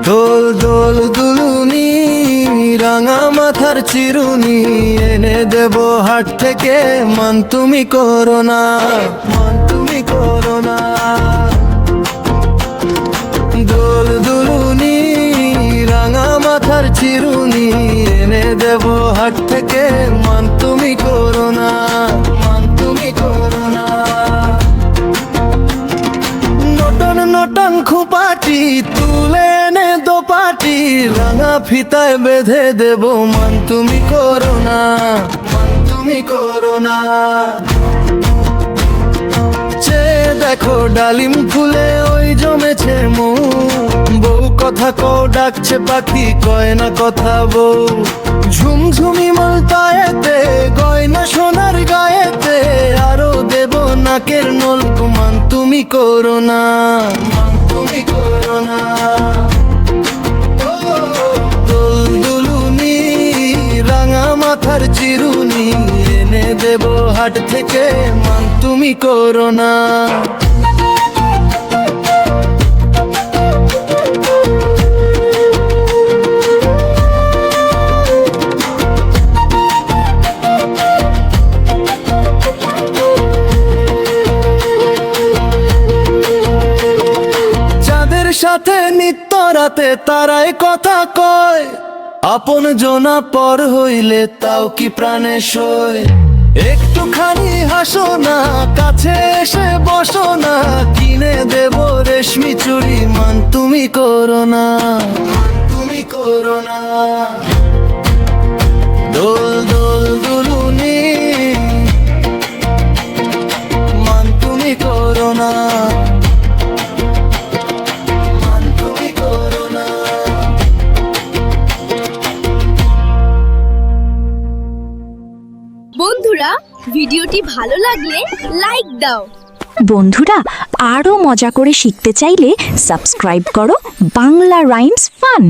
দোল দোল দুলুনি রাঙা মাথার চিরুনি এনে দেব হাট থেকে, মান তুমি করো না, মান তুমি করো না। দোল দুলুনি রাঙা মাথার চিরুনি এনে দেব হাট থেকে, মান তুমি করো না, মান তুমি করো না। নটন নটন খুপাটি তুলে এনে দোপাটি রাঙা ফিতায় বেঁধে দেব, মান তুমি করো না, মান তুমি করো না। চেয়ে দেখো ডালিম ফুলে ওই জমেছে মৌ, বউ কথা কও ডাকছে পাখি কয় না কথা বউ। ঝুমঝুমি মালতায়েতে গয়না সোনার গায়েতে, আরো দেব নাকের নলক, মান তুমি করো না, মান তুমি করো না। দোল দুলুনি রাঙা মাথার চিরুনি এনে দেব হাট থেকে, মান তুমি করো না। সাথে নিত্য রাতে তারাই কথা কয়, আপন জনা পর হইলে তাও কি প্রাণে সয়। একটুখানি হাসো না, কাছে এসে বসো না, কিনে দেব রেশমি চুড়ি, মান তুমি করো না, তুমি করো না। দোল দোল দুলুনি মান তুমি করো না। বন্ধুরা, ভিডিওটি ভালো লাগলে লাইক দাও। বন্ধুরা, আরো মজা করে শিখতে চাইলে সাবস্ক্রাইব করো বাংলা রাইমস ফান।